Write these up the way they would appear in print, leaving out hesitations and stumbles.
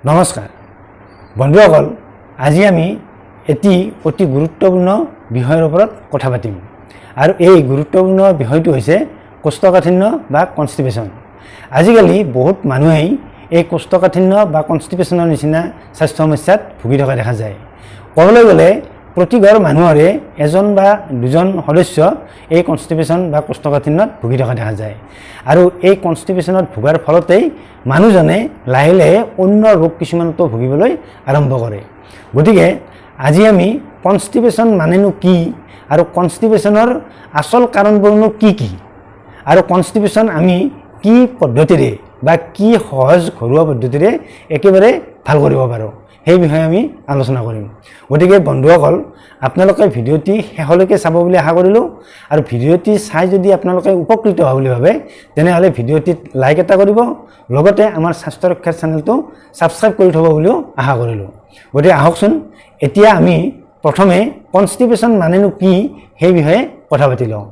নমস্কাৰ বন্ধুসকল, আজি আমি এটি অতি গুৰুত্বপূৰ্ণ বিষয়ৰ ওপৰত কথা পাতিম আৰু এই গুৰুত্বপূৰ্ণ বিষয়টো হৈছে কোষ্ঠকাঠিন্য বা কনষ্টিপেশ্যন। আজিকালি বহুত মানুহেই এই কোষ্ঠকাঠিন্য বা কনষ্টিপেশ্যনৰ নিচিনা স্বাস্থ্য সমস্যাত ভুগি থকা দেখা যায়। ক'বলৈ গ'লে প্ৰতি ঘৰ মানুহৰে এজন বা দুজন সদস্য এই কনষ্টিপেশ্যন বা কোষ্ঠকাঠিন্যত ভুগি থকা দেখা যায় আৰু এই কনষ্টিপেশ্যনত ভোগাৰ ফলতেই মানুহজনে লাহে লাহে অন্য ৰোগ কিছুমানতো ভুগিবলৈ আৰম্ভ কৰে। গতিকে আজি আমি কনষ্টিপেশ্যন মানেনো কি আৰু কনষ্টিপেশ্যনৰ আচল কাৰণবোৰনো কি কি আৰু কনষ্টিপেশ্যন আমি কি পদ্ধতিৰে বা কি সহজ ঘৰুৱা পদ্ধতিৰে একেবাৰে ভাল কৰিব পাৰোঁ সেই বিষয়ে আমি আলোচনা কৰিম। গতিকে বন্ধুসকল, আপোনালোকে ভিডিঅ'টি শেষলৈকে চাব বুলি আশা কৰিলোঁ আৰু ভিডিঅ'টি চাই যদি আপোনালোকে উপকৃত হোৱা বুলি ভাবে তেনেহ'লে ভিডিঅ'টিত লাইক এটা কৰিব, লগতে আমাৰ স্বাস্থ্য ৰক্ষাৰ চেনেলটো ছাবস্ক্ৰাইব কৰি থ'ব বুলিও আশা কৰিলোঁ। গতিকে আহকচোন এতিয়া আমি প্ৰথমে কনষ্টিপেশ্যন মানেনো কি সেই বিষয়ে কথা পাতি লওঁ।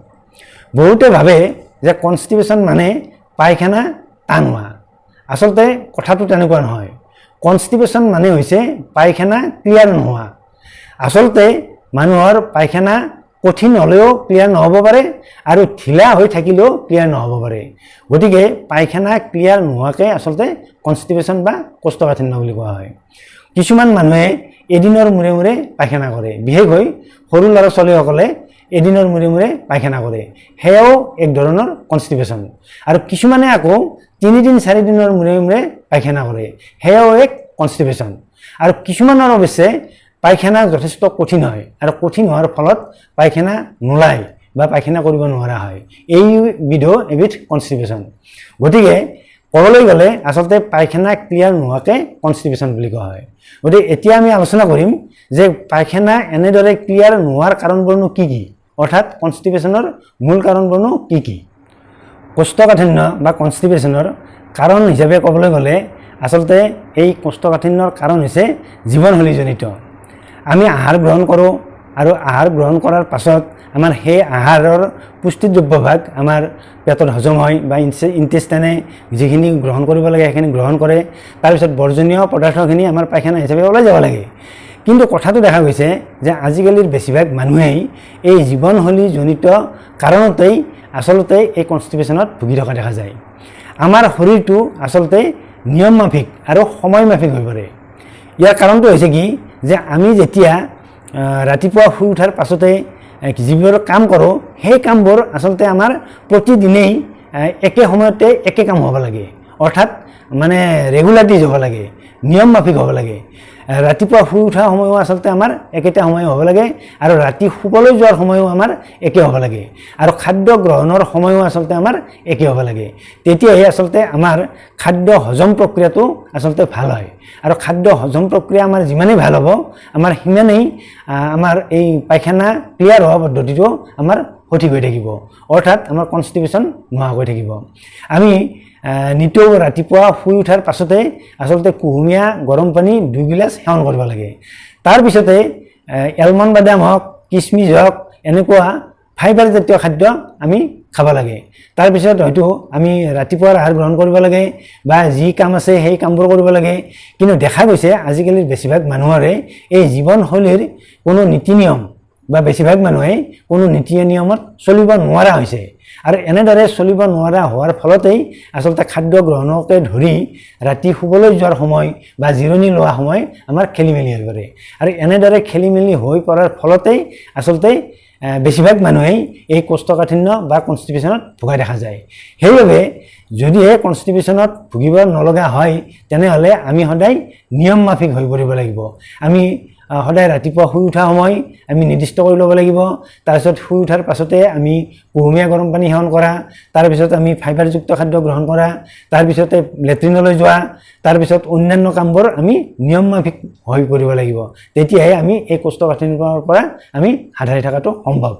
বহুতে ভাবে যে কনষ্টিপেশ্যন মানে পায়খানা টান হোৱা। আচলতে কথাটো তেনেকুৱা নহয়। কনষ্টিপেশ্যন মানে হৈছে পায়খানা ক্লিয়াৰ নোহোৱা। আচলতে মানুহৰ পায়খানা কঠিন হ'লেও ক্লিয়াৰ নহ'ব পাৰে আৰু ঢিলা হৈ থাকিলেও ক্লিয়াৰ নহ'ব পাৰে। গতিকে পায়খানা ক্লিয়াৰ নোহোৱাকৈ আচলতে কনষ্টিপেশ্যন বা কোষ্ঠকাঠিন্য বুলি কোৱা হয়। কিছুমান মানুহে এদিনৰ মূৰে মূৰে পায়খানা কৰে, বিশেষকৈ সৰু ল'ৰা ছোৱালীসকলে এদিনৰ মূৰে মূৰে পায়খানা কৰে, সেয়াও এক ধৰণৰ কনষ্টিপেশ্যন। আৰু কিছুমানে আকৌ 3 দিন 4 দিনৰ মূৰে মূৰে পায়খানা কৰে, সেয়াও এক কনষ্টিপেশ্যন। আৰু কিছুমানৰ অৱশ্যে পায়খানা যথেষ্ট কঠিন হয় আৰু কঠিন হোৱাৰ ফলত পায়খানা নোলায় বা পায়খানা কৰিব নোৱাৰা হয়, এবিধ কনষ্টিপেশ্যন। গতিকে ক'বলৈ গ'লে আচলতে পায়খানা ক্লিয়াৰ নোহোৱাকৈ কনষ্টিপেশ্যন বুলি কোৱা হয়। গতিকে এতিয়া আমি আলোচনা কৰিম যে পায়খানা এনেদৰে ক্লিয়াৰ নোহোৱাৰ কাৰণবোৰনো কি কি, অৰ্থাৎ কনষ্টিপেশ্যনৰ মূল কাৰণবোৰনো কি কি। কোষ্ঠকাঠিন্য বা কনষ্টিপেশ্যনৰ কাৰণ হিচাপে ক'বলৈ গ'লে আচলতে এই কোষ্ঠকাঠিন্যৰ কাৰণ হৈছে জীৱনশৈলীজনিত। আমি আহাৰ গ্ৰহণ কৰোঁ আৰু আহাৰ গ্ৰহণ কৰাৰ পাছত আমাৰ সেই আহাৰৰ পুষ্টিদ্ৰব্যভাগ আমাৰ পেটত হজম হয় বা ইণ্টেষ্টাইনে যিখিনি গ্ৰহণ কৰিব লাগে সেইখিনি গ্ৰহণ কৰে। তাৰপিছত বৰ্জনীয় পদাৰ্থখিনি আমাৰ পায়খানা হিচাপে ওলাই যাব লাগে। কিন্তু কথাটো দেখা গৈছে যে আজিকালিৰ বেছিভাগ মানুহেই এই জীৱনশৈলীজনিত কাৰণতেই আচলতে এই কনষ্টিপেশ্যনত ভুগি থকা দেখা যায়। আমাৰ শৰীৰটো আচলতে নিয়ম মাফিক আৰু সময় মাফিক হৈ পৰে। ইয়াৰ কাৰণটো হৈছে কি যে আমি যেতিয়া ৰাতিপুৱা শুই উঠাৰ পাছতে যিবোৰ কাম কৰোঁ সেই কামবোৰ আচলতে আমাৰ প্ৰতিদিনেই একে সময়তে একে কাম হ'ব লাগে, অৰ্থাৎ মানে ৰেগুলাৰিটিজ হ'ব লাগে, নিয়ম মাফিক হ'ব লাগে। ৰাতিপুৱা শুই উঠাৰ সময়ো আচলতে আমাৰ একেটা সময় হ'ব লাগে আৰু ৰাতি শুবলৈ যোৱাৰ সময়ো আমাৰ একে হ'ব লাগে আৰু খাদ্য গ্ৰহণৰ সময়ো আচলতে আমাৰ একে হ'ব লাগে। তেতিয়াহে আচলতে আমাৰ খাদ্য হজম প্ৰক্ৰিয়াটো আচলতে ভাল হয় আৰু খাদ্য হজম প্ৰক্ৰিয়া আমাৰ যিমানেই ভাল হ'ব আমাৰ সিমানেই আমাৰ এই পায়খানা ক্লিয়াৰ হোৱা পদ্ধতিটো আমাৰ সঠিক হৈ থাকিব, অৰ্থাৎ আমাৰ কনষ্টিপেশ্যন নোহোৱা হৈ থাকিব। আমি নিতৌ ৰাতিপুৱা শুই উঠাৰ পাছতে আচলতে কুহুমীয়া গৰম পানী 2 গিলাচ সেৱন কৰিব লাগে। তাৰপিছতে এলমণ্ড বাদাম হওক, কিচমিচ হওক, এনেকুৱা ফাইবাৰ জাতীয় খাদ্য আমি খাব লাগে। তাৰপিছত হয়তো আমি ৰাতিপুৱাৰ আহাৰ গ্ৰহণ কৰিব লাগে বা যি কাম আছে সেই কামবোৰ কৰিব লাগে। কিন্তু দেখা গৈছে আজিকালিৰ বেছিভাগ মানুহৰে এই জীৱনশৈলীৰ কোনো নীতি নিয়ম বা বেছিভাগ মানুহে কোনো নীতি নিয়মত চলিব নোৱাৰা হৈছে আৰু এনেদৰে চলিব নোৱাৰা হোৱাৰ ফলতেই আচলতে খাদ্য গ্ৰহণকে ধৰি ৰাতি শুবলৈ যোৱাৰ সময় বা জিৰণি লোৱা সময় আমাৰ খেলিমেলি হৈ পৰে আৰু এনেদৰে খেলিমেলি হৈ পৰাৰ ফলতেই আচলতে বেছিভাগ মানুহেই এই কোষ্ঠকাঠিন্য বা কনষ্টিপেশ্যনত ভোগা দেখা যায়। সেইবাবে যদিহে কনষ্টিপেশ্যনত ভুগিব নলগা হয় তেনেহ'লে আমি সদায় নিয়ম মাফিক হৈ পৰিব লাগিব। আমি সদায় ৰাতিপুৱা শুই উঠা সময় আমি নিৰ্দিষ্ট কৰি ল'ব লাগিব। তাৰপিছত শুই উঠাৰ পাছতে আমি কুহুমীয়া গৰম পানী সেৱন কৰা, তাৰপিছত আমি ফাইবাৰযুক্ত খাদ্য গ্ৰহণ কৰা, তাৰপিছতে লেট্ৰিনলৈ যোৱা, তাৰপিছত অন্যান্য কামবোৰ আমি নিয়ম মাফিক হৈ পৰিব লাগিব। তেতিয়াহে আমি এই কোষ্ঠকাঠিন্যৰ পৰা আমি হাত সাৰি থকাটো সম্ভৱ।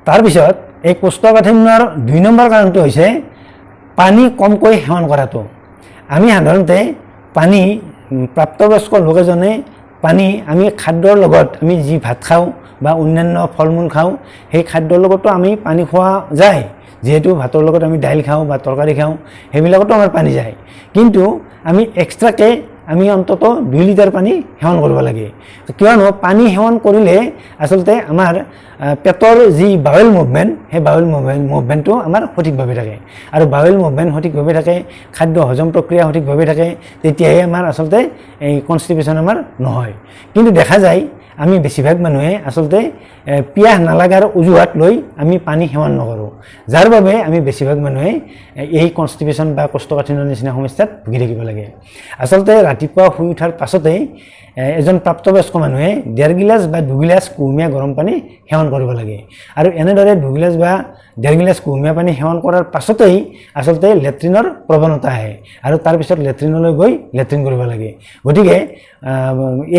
তাৰপিছত এই কোষ্ঠকাঠিন্যৰ 2 নম্বৰ কাৰণটো হৈছে পানী কমকৈ সেৱন কৰাটো। আমি সাধাৰণতে পানী প্ৰাপ্তবয়স্ক লোক এজনে পানী আমি খাদ্যৰ লগত আমি যি ভাত খাওঁ বা অন্যান্য ফল মূল খাওঁ সেই খাদ্যৰ লগতো আমি পানী খোৱা যায়। যেহেতু ভাতৰ লগত আমি দাইল খাওঁ বা তৰকাৰী খাওঁ সেইবিলাকতো আমাৰ পানী যায়, কিন্তু আমি এক্সট্ৰাকৈ আমি অন্তত 2 লিটাৰ পানী সেৱন কৰিব লাগে কিয়নো পানী সেৱন কৰিলে আচলতে আমাৰ পেটৰ যি বাউল মুভমেণ্ট সেই বাউল মুভমেণ্টটো আমাৰ সঠিকভাৱে থাকে আৰু বাউল মুভমেণ্ট সঠিকভাৱে থাকে খাদ্য হজম প্ৰক্ৰিয়া সঠিকভাৱে থাকে তেতিয়াহে আমাৰ আচলতে এই কনষ্টিপেশ্যন আমাৰ নহয় কিন্তু দেখা যায় আমি বেছিভাগ মানুহে আচলতে পিয়াহ নালাগাৰ অজুহাত লৈ আমি পানী সেৱন নকৰোঁ যাৰ বাবে আমি বেছিভাগ মানুহে এই কনষ্টিপেশ্যন বা কোষ্ঠকাঠিন্যৰ নিচিনা সমস্যাত ভুগি থাকিব লাগে আচলতে ৰাতিপুৱা শুই উঠাৰ পাছতেই এজন প্ৰাপ্তবয়স্ক মানুহে 1.5 গিলাচ বা 2 গিলাচ কুহুমীয়া গৰম পানী সেৱন কৰিব লাগে আৰু এনেদৰে 2 গিলাচ বা 1.5 গিলাচ কুহুমীয়া পানী সেৱন কৰাৰ পাছতেই আচলতে লেট্ৰিনৰ প্ৰৱণতা আহে আৰু তাৰপিছত লেট্ৰিনলৈ গৈ লেট্ৰিন কৰিব লাগে গতিকে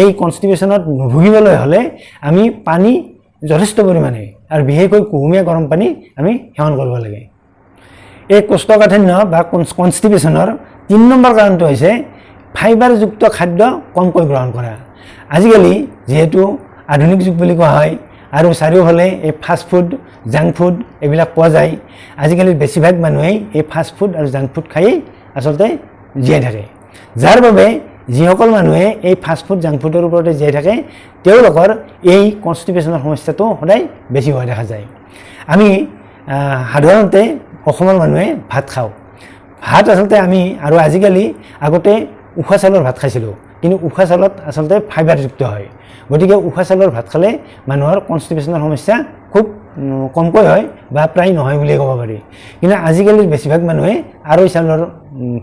এই কনষ্টিপেশ্যনত নুভুগিবলৈ হ'লে আমি পানী যথেষ্ট পৰিমাণে আৰু বিশেষকৈ কুহুমীয়া গৰম পানী আমি সেৱন কৰিব লাগে এই কোষ্ঠকাঠিন্য বা কনষ্টিপেশ্যনৰ 3 নম্বৰ কাৰণটো হৈছে ফাইবাৰযুক্ত খাদ্য কমকৈ গ্ৰহণ কৰা আজিকালি যেহেতু আধুনিক যুগ বুলি কোৱা হয় আৰু চাৰিওফালে এই ফাষ্ট ফুড জাংক ফুড এইবিলাক পোৱা যায় আজিকালি বেছিভাগ মানুহেই এই ফাষ্ট ফুড আৰু জাংক ফুড খাই আচলতে জীয়াই থাকে যাৰ বাবে যিসকল মানুহে এই ফাষ্ট ফুড জাংক ফুডৰ ওপৰতে জীয়াই থাকে তেওঁলোকৰ এই কনষ্টিপেশ্যনৰ সমস্যাটো সদায় বেছি হোৱা দেখা যায় আমি সাধাৰণতে অসমৰ মানুহে ভাত খাওঁ ভাত আচলতে আমি আৰু আজিকালি আগতে উখোৱা চাউলৰ ভাত খাইছিলোঁ কিন্তু উখোৱা চাউলত আচলতে ফাইবাৰযুক্ত হয় গতিকে উখোৱা চাউলৰ ভাত খালে মানুহৰ কনষ্টিপেশ্যনৰ সমস্যা খুব কমকৈ হয় বা প্ৰায় নহয় বুলি ক'ব পাৰি কিন্তু আজিকালিৰ বেছিভাগ মানুহে আৰৈ চাউলৰ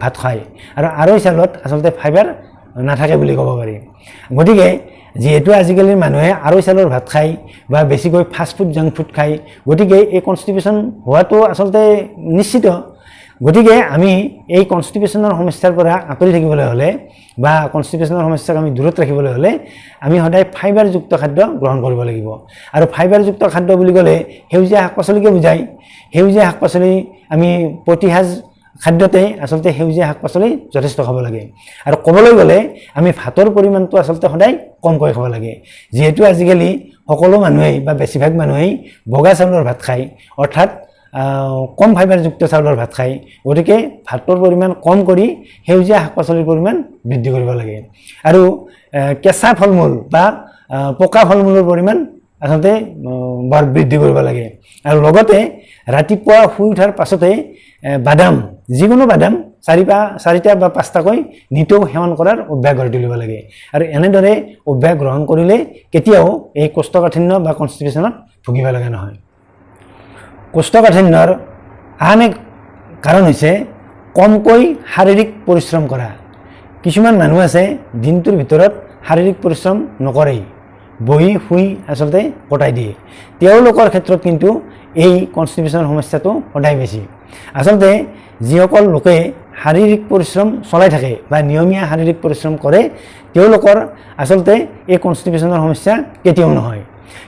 ভাত খায় আৰু আৰৈ চাউলত আচলতে ফাইবাৰ নাথাকে বুলি ক'ব পাৰি গতিকে যেহেতু আজিকালিৰ মানুহে আৰৈ চাউলৰ ভাত খায় বা বেছিকৈ ফাষ্ট ফুড জাংক ফুড খায় গতিকে এই কনষ্টিপেশ্যন হোৱাটো আচলতে নিশ্চিত গতিকে আমি এই কনষ্টিপেশ্যনৰ সমস্যাৰ পৰা আঁতৰি থাকিবলৈ হ'লে বা কনষ্টিপেশ্যনৰ সমস্যাক আমি দূৰত ৰাখিবলৈ হ'লে আমি সদায় ফাইবাৰযুক্ত খাদ্য গ্ৰহণ কৰিব লাগিব আৰু ফাইবাৰযুক্ত খাদ্য বুলি ক'লে সেউজীয়া শাক পাচলিকে বুজায় সেউজীয়া শাক পাচলি আমি প্ৰতিসাজ খাদ্যতে আচলতে সেউজীয়া শাক পাচলি যথেষ্ট খাব লাগে আৰু ক'বলৈ গ'লে আমি ভাতৰ পৰিমাণটো আচলতে সদায় কমকৈ খাব লাগে যেহেতু আজিকালি সকলো মানুহেই বা বেছিভাগ মানুহেই বগা চাউলৰ ভাত খায় অৰ্থাৎ কম ফাইবাৰযুক্ত চাউলৰ ভাত খায় গতিকে ভাতৰ পৰিমাণ কম কৰি সেউজীয়া শাক পাচলিৰ পৰিমাণ বৃদ্ধি কৰিব লাগে আৰু কেঁচা ফল মূল বা পকা ফল মূলৰ পৰিমাণ আচলতে বৰ বৃদ্ধি কৰিব লাগে আৰু লগতে ৰাতিপুৱা শুই উঠাৰ পাছতে বাদাম যিকোনো বাদাম 4টা বা 5টাকৈ নিতৌ সেৱন কৰাৰ অভ্যাস গঢ়ি তুলিব লাগে আৰু এনেদৰে অভ্যাস গ্ৰহণ কৰিলে কেতিয়াও এই কোষ্ঠকাঠিন্য বা কনষ্টিপেশ্যনত ভুগিব লগা নহয় কোষ্ঠকাঠিন্যৰ আন এক কাৰণ হৈছে কমকৈ শাৰীৰিক পৰিশ্ৰম কৰা কিছুমান মানুহ আছে দিনটোৰ ভিতৰত শাৰীৰিক পৰিশ্ৰম নকৰেই বহি শুই আচলতে কটাই দিয়ে তেওঁলোকৰ ক্ষেত্ৰত কিন্তু এই কনষ্টিপেশ্যনৰ সমস্যাটো সদায় বেছি আচলতে যিসকল লোকে শাৰীৰিক পৰিশ্ৰম চলাই থাকে বা নিয়মীয়া শাৰীৰিক পৰিশ্ৰম কৰে তেওঁলোকৰ আচলতে এই কনষ্টিপেশ্যনৰ সমস্যা কেতিয়াও নহয়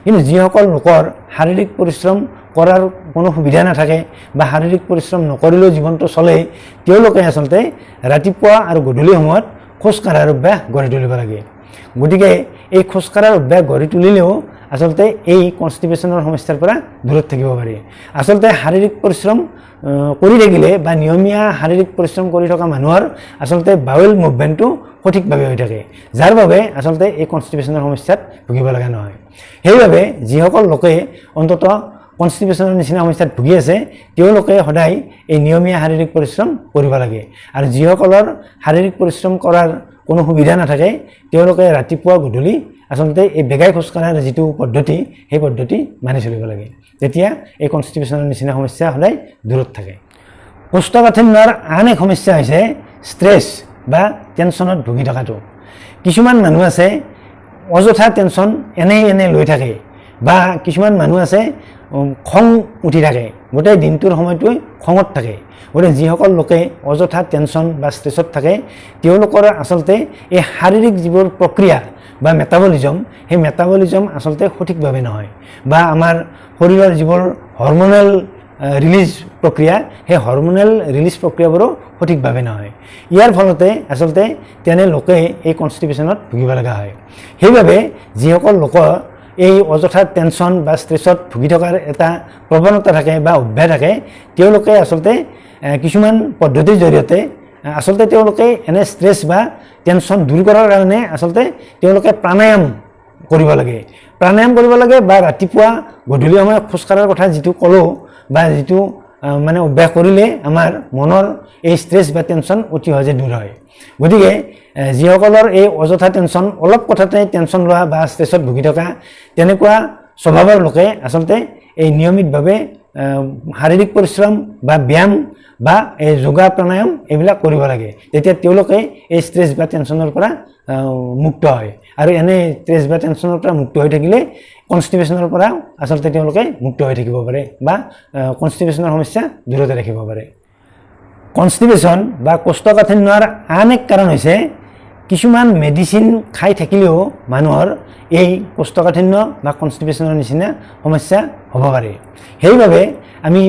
কিন্তু যিসকল লোকৰ শাৰীৰিক পৰিশ্ৰম কৰাৰ কোনো সুবিধা নাথাকে বা শাৰীৰিক পৰিশ্ৰম নকৰিলেও জীৱনটো চলে তেওঁলোকে আচলতে ৰাতিপুৱা আৰু গধূলি সময়ত খোজ কাঢ়াৰ অভ্যাস গঢ়ি তুলিব লাগে গতিকে এই খোজ কাঢ়াৰ অভ্যাস গঢ়ি তুলিলেও আচলতে এই কনষ্টিপেশ্যনৰ সমস্যাৰ পৰা দূৰত থাকিব পাৰি আচলতে শাৰীৰিক পৰিশ্ৰম কৰি থাকিলে বা নিয়মীয়া শাৰীৰিক পৰিশ্ৰম কৰি থকা মানুহৰ আচলতে বাউল মুভমেণ্টটো সঠিকভাৱে হৈ থাকে যাৰ বাবে আচলতে এই কনষ্টিপেশ্যনৰ সমস্যাত ভুগিব লগা নহয় সেইবাবে যিসকল লোকে অন্ততঃ কনষ্টিপেশ্যনৰ নিচিনা সমস্যাত ভুগি আছে তেওঁলোকে সদায় এই নিয়মীয়া শাৰীৰিক পৰিশ্ৰম কৰিব লাগে আৰু যিসকলৰ শাৰীৰিক পৰিশ্ৰম কৰাৰ কোনো সুবিধা নাথাকে তেওঁলোকে ৰাতিপুৱা গধূলি আচলতে এই বেগাই খোজ কঢ়াৰ যিটো পদ্ধতি সেই পদ্ধতি মানি চলিব লাগে তেতিয়া এই কনষ্টিপেশ্যনৰ নিচিনা সমস্যা সদায় দূৰত থাকে কোষ্ঠকাঠিন্যৰ আন এক সমস্যা হৈছে ষ্ট্ৰেছ বা টেনশ্যনত ভুগি থকাটো কিছুমান মানুহ আছে অযথা টেনশ্যন এনে লৈ থাকে বা কিছুমান মানুহ আছে খং উঠি থাকে গোটেই দিনটোৰ সময়টোৱে খঙত থাকে গতিকে যিসকল লোকে অযথা টেনশ্যন বা ষ্ট্ৰেছত থাকে তেওঁলোকৰ আচলতে এই শাৰীৰিক যিবোৰ প্ৰক্ৰিয়া বা মেটাবলিজম সেই মেটাবলিজম আচলতে সঠিকভাৱে নহয় বা আমাৰ শৰীৰৰ যিবোৰ হৰমনেল ৰিলিজ প্ৰক্ৰিয়া সেই হৰমনেল ৰিলিজ প্ৰক্ৰিয়াবোৰো সঠিকভাৱে নহয় ইয়াৰ ফলতে আচলতে তেনে লোকে এই কনষ্টিপেশ্যনত ভুগিব লগা হয় সেইবাবে যিসকল লোকৰ এই অযথা টেনশ্যন বা ষ্ট্ৰেছত ভুগি থকাৰ এটা প্ৰৱণতা থাকে বা অভ্যাস থাকে তেওঁলোকে আচলতে কিছুমান পদ্ধতিৰ জৰিয়তে আচলতে তেওঁলোকে এনে ষ্ট্ৰেছ বা টেনশ্যন দূৰ কৰাৰ কাৰণে আচলতে তেওঁলোকে প্ৰাণায়াম কৰিব লাগে বা ৰাতিপুৱা গধূলি সময়ত খোজকাঢ়াৰ কথা যিটো ক'লোঁ বা যিটো মানে অভ্যাস কৰিলে আমাৰ মনৰ এই ষ্ট্ৰেছ বা টেনশ্যন অতি সহজে দূৰ হয়। গতিকে যিসকলৰ এই অযথা টেনশ্যন, অলপ কথাতে টেনশ্যন লোৱা বা ষ্ট্ৰেছত ভুগি থকা তেনেকুৱা স্বভাৱৰ লোকে আচলতে এই নিয়মিতভাৱে শাৰীৰিক পৰিশ্ৰম বা ব্যায়াম বা এই যোগা প্ৰাণায়াম এইবিলাক কৰিব লাগে। তেতিয়া তেওঁলোকে এই ষ্ট্ৰেছ বা টেনশ্যনৰ পৰা মুক্ত হয় আৰু এনে ষ্ট্ৰেছ বা টেনশ্যনৰ পৰা মুক্ত হৈ থাকিলে কনষ্টিপেশ্যনৰ পৰা আচলতে তেওঁলোকে মুক্ত হৈ থাকিব পাৰে বা কনষ্টিপেশ্যনৰ সমস্যা দূৰতে ৰাখিব পাৰে। কনষ্টিপেশ্যন বা কোষ্ঠকাঠিন্যৰ আন এক কাৰণ হৈছে কিছুমান মেডিচিন খাই থাকিলেও মানুহৰ এই কোষ্ঠকাঠিন্য বা কনষ্টিপেশ্যনৰ নিচিনা সমস্যা হ'ব পাৰে। সেইবাবে আমি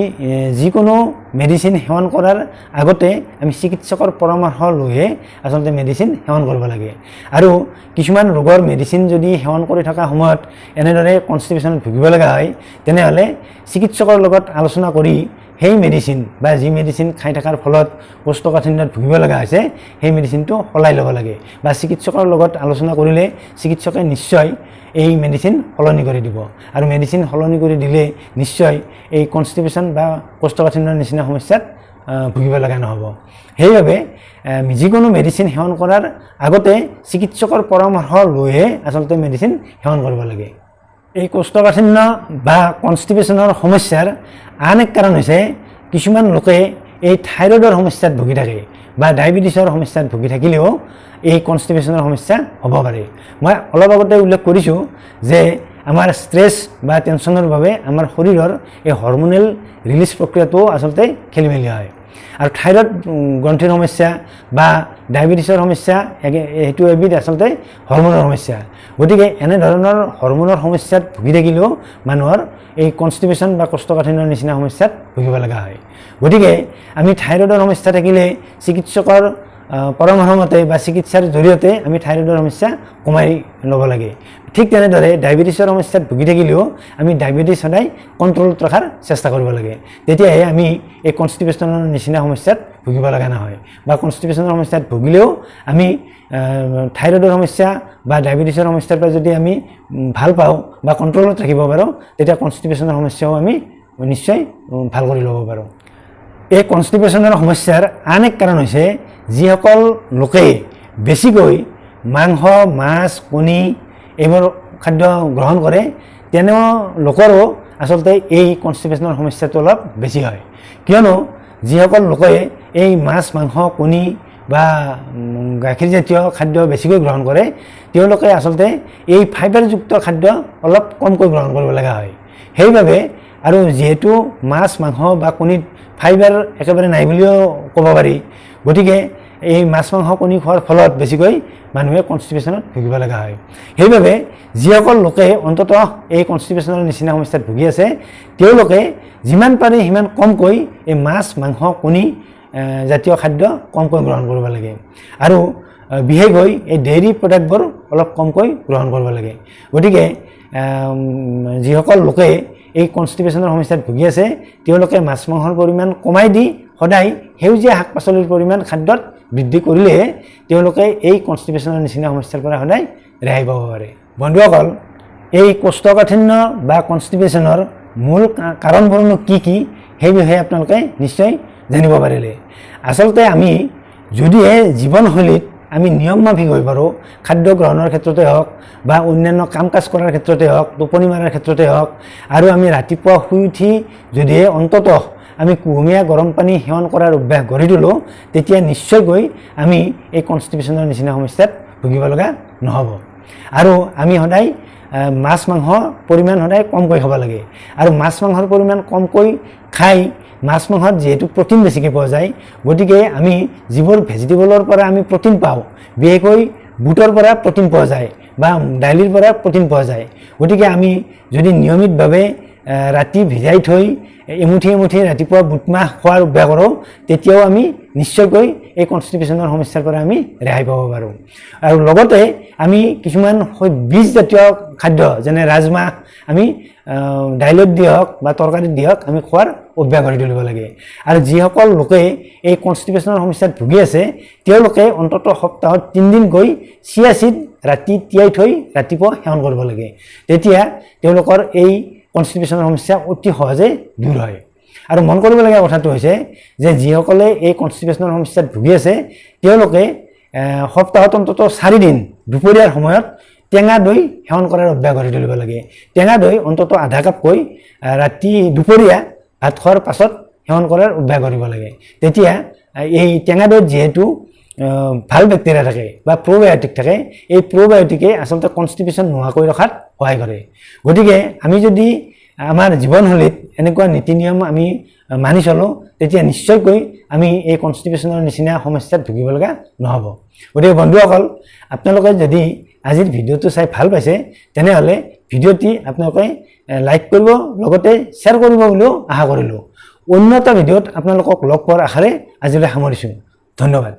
যিকোনো মেডিচিন সেৱন কৰাৰ আগতে আমি চিকিৎসকৰ পৰামৰ্শ লৈহে আচলতে মেডিচিন সেৱন কৰিব লাগে। আৰু কিছুমান ৰোগৰ মেডিচিন যদি সেৱন কৰি থকা সময়ত এনেদৰে কনষ্টিপেশ্যনত ভুগিব লগা হয়, তেনেহ'লে চিকিৎসকৰ লগত আলোচনা কৰি সেই মেডিচিন বা যি মেডিচিন খাই থকাৰ ফলত কোষ্ঠকাঠিন্যত ভুগিব লগা হৈছে সেই মেডিচিনটো সলাই ল'ব লাগে বা চিকিৎসকৰ লগত আলোচনা কৰিলে চিকিৎসকে নিশ্চয় এই মেডিচিন সলনি কৰি দিব আৰু মেডিচিন সলনি কৰি দিলে নিশ্চয় এই কনষ্টিপেশ্যন বা কোষ্ঠকাঠিন্যৰ নিচিনা সমস্যাত ভুগিব লগা নহ'ব। সেইবাবে যিকোনো মেডিচিন সেৱন কৰাৰ আগতে চিকিৎসকৰ পৰামৰ্শ লৈহে আচলতে মেডিচিন সেৱন কৰিব লাগে। এই কোষ্ঠকাঠিন্য বা কনষ্টিপেশ্যনৰ সমস্যাৰ আন এক কাৰণ হৈছে কিছুমান লোকে এই থাইৰয়ডৰ সমস্যাত ভুগি থাকে বা ডায়েবেটিছৰ সমস্যাত ভুগি থাকিলেও এই কনষ্টিপেশ্যনৰ সমস্যা হ'ব পাৰে। মই অলপ আগতে উল্লেখ কৰিছোঁ যে আমাৰ ষ্ট্ৰেছ বা টেনশ্যনৰ বাবে আমাৰ শৰীৰৰ এই হৰমনেল ৰিলিজ প্ৰক্ৰিয়াটো আচলতে খেলি মেলি হয় আৰু থাইৰয়ড গ্ৰন্থিৰ সমস্যা বা ডায়েবেটিছৰ সমস্যা সেইটো এবিধ আচলতে হৰমনৰ সমস্যা। গতিকে এনেধৰণৰ হৰমনৰ সমস্যাত ভুগি থাকিলেও মানুহৰ এই কনষ্টিপেশ্যন বা কোষ্ঠকাঠিন্যৰ নিচিনা সমস্যাত ভুগিব লগা হয়। গতিকে আমি থাইৰয়ডৰ সমস্যা থাকিলে চিকিৎসকৰ পৰামৰ্শ মতে বা চিকিৎসাৰ জৰিয়তে আমি থাইৰয়ডৰ সমস্যা কমাই ল'ব লাগে। ঠিক তেনেদৰে ডায়েবেটিছৰ সমস্যাত ভুগি থাকিলেও আমি ডায়েবেটিছ সদায় কণ্ট্ৰলত ৰখাৰ চেষ্টা কৰিব লাগে। তেতিয়াহে আমি এই কনষ্টিপেশ্যনৰ নিচিনা সমস্যাত ভুগিব লগা নহয় বা কনষ্টিপেশ্যনৰ সমস্যাত ভুগিলেও আমি থাইৰয়ডৰ সমস্যা বা ডায়েবেটিছৰ সমস্যাৰ পৰা যদি আমি ভাল পাওঁ বা কণ্ট্ৰলত ৰাখিব পাৰোঁ, তেতিয়া কনষ্টিপেশ্যনৰ সমস্যাও আমি নিশ্চয় ভাল কৰি ল'ব পাৰোঁ। এই কনষ্টিপেশ্যনৰ সমস্যাৰ আন এক কাৰণ হৈছে যিসকল লোকে বেছিকৈ মাংস, মাছ, কণী এইবোৰ খাদ্য গ্ৰহণ কৰে, তেওঁলোকৰো আচলতে এই কনষ্টিপেশ্যনৰ সমস্যাটো অলপ বেছি হয়। কিয়নো যিসকল লোকে এই মাছ, মাংস, কণী বা গাখীৰজাতীয় খাদ্য বেছিকৈ গ্ৰহণ কৰে, তেওঁলোকে আচলতে এই ফাইবাৰযুক্ত খাদ্য অলপ কমকৈ গ্ৰহণ কৰিব লগা হয়। সেইবাবে আৰু যিহেতু মাছ, মাংস বা কণীত ফাইবাৰ একেবাৰে নাই বুলিও ক'ব পাৰি, গতিকে এই মাছ, মাংস, কণী খোৱাৰ ফলত বেছিকৈ মানুহে কনষ্টিপেশ্যনত ভুগিব লগা হয়। সেইবাবে যিসকল লোকে অন্ততঃ এই কনষ্টিপেশ্যনৰ নিচিনা সমস্যাত ভুগি আছে, তেওঁলোকে যিমান পাৰে সিমান কমকৈ এই মাছ, মাংস, কণী জাতীয় খাদ্য কমকৈ গ্ৰহণ কৰিব লাগে আৰু বিশেষকৈ এই ডেইৰী প্ৰডাক্টবোৰ অলপ কমকৈ গ্ৰহণ কৰিব লাগে। গতিকে যিসকল লোকে এই কনষ্টিপেশ্যনৰ সমস্যাত ভুগি আছে, তেওঁলোকে মাছ, মাংসৰ পৰিমাণ কমাই দি সদায় সেউজীয়া শাক পাচলিৰ পৰিমাণ খাদ্যত বৃদ্ধি কৰিলেহে তেওঁলোকে এই কনষ্টিপেশ্যনৰ নিচিনা সমস্যাৰ পৰা সদায় ৰেহাই পাব পাৰে। বন্ধুসকল, এই কোষ্ঠকাঠিন্য বা কনষ্টিপেশ্যনৰ মূল কাৰণবোৰনো কি কি সেই বিষয়ে আপোনালোকে নিশ্চয় জানিব পাৰিলে। আচলতে আমি যদিহে জীৱনশৈলীত আমি নিয়মমাফিক হৈ পাৰোঁ, খাদ্য গ্ৰহণৰ ক্ষেত্ৰতে হওক বা অন্যান্য কাম কাজ কৰাৰ ক্ষেত্ৰতে হওক, টোপনি মাৰাৰ ক্ষেত্ৰতে হওক, আৰু আমি ৰাতিপুৱা শুই উঠি যদিহে অন্ততঃ আমি কুহুমীয়া গৰম পানী সেৱন কৰাৰ অভ্যাস গঢ়ি তোলোঁ, তেতিয়া নিশ্চয়কৈ আমি এই কনষ্টিপেশ্যনৰ নিচিনা সমস্যাত ভুগিব লগা নহ'ব। আৰু আমি সদায় মাছ, মাংসৰ পৰিমাণ সদায় কমকৈ খাব লাগে আৰু মাছ, মাংসৰ পৰিমাণ কমকৈ খাই মাছ, মাংসত যিহেতু প্ৰটিন বেছিকৈ পোৱা যায়, গতিকে আমি যিবোৰ ভেজিটেবলৰ পৰা আমি প্ৰটিন পাওঁ, বিশেষকৈ বুটৰ পৰা প্ৰটিন পোৱা যায় বা দাইলৰ পৰা প্ৰটিন পোৱা যায়। গতিকে আমি যদি নিয়মিতভাৱে ৰাতি ভিজাই থৈ এমুঠি এমুঠি ৰাতিপুৱা বুটমাহ খোৱাৰ অভ্যাস কৰোঁ তেতিয়াও আমি নিশ্চয়কৈ এই কনষ্টিপেশ্যনৰ সমস্যাৰ পৰা আমি ৰেহাই পাব পাৰোঁ আৰু লগতে আমি কিছুমান বীজজাতীয় খাদ্য যেনে ৰাজমাহ আমি দাইলত দি হওক বা তৰকাৰীত দি হওক আমি খোৱাৰ অভ্যাস গঢ়ি তুলিব লাগে আৰু যিসকল লোকে এই কনষ্টিপেশ্যনৰ সমস্যাত ভুগি আছে তেওঁলোকে অন্ততঃ সপ্তাহত 3 দিনকৈ চিয়া সিড ৰাতি তিয়াই থৈ ৰাতিপুৱা সেৱন কৰিব লাগে তেতিয়া তেওঁলোকৰ এই কনষ্টিপেশ্যনৰ সমস্যা অতি সহজে দূৰ হয় আৰু মন কৰিবলগীয়া কথাটো হৈছে যে যিসকলে এই কনষ্টিপেশ্যনৰ সমস্যাত ভুগি আছে তেওঁলোকে সপ্তাহত অন্ততঃ 4 দিন দুপৰীয়াৰ সময়ত টেঙা দৈ সেৱন কৰাৰ অভ্যাস গঢ়ি তুলিব লাগে টেঙা দৈ অন্ততঃ আধা কাপকৈ ৰাতি দুপৰীয়া ভাত খোৱাৰ পাছত সেৱন কৰাৰ অভ্যাস কৰিব লাগে তেতিয়া এই টেঙা দৈত যিহেতু ভাল বেক্টেৰিয়া থাকে বা প্ৰ'বায়'টিক থাকে এই প্ৰ'বায়'টিকে আচলতে কনষ্টিপেশ্যন নোহোৱাকৈ ৰখাত সহায় কৰে গতিকে আমি যদি আমাৰ জীৱনশৈলীত এনেকুৱা নীতি নিয়ম আমি মানি চলোঁ তেতিয়া নিশ্চয়কৈ আমি এই কনষ্টিপেশ্যনৰ নিচিনা সমস্যাত ভুগিব লগা নহ'ব গতিকে বন্ধুসকল আপোনালোকে যদি আজিৰ ভিডিঅ'টো চাই ভাল পাইছে তেনেহ'লে ভিডিঅ'টি আপোনালোকে লাইক কৰিব লগতে শ্বেয়াৰ কৰিব বুলিও আশা কৰিলোঁ অন্য এটা ভিডিঅ'ত আপোনালোকক লগ পোৱাৰ আশাৰে আজিলৈ সামৰিছোঁ ধন্যবাদ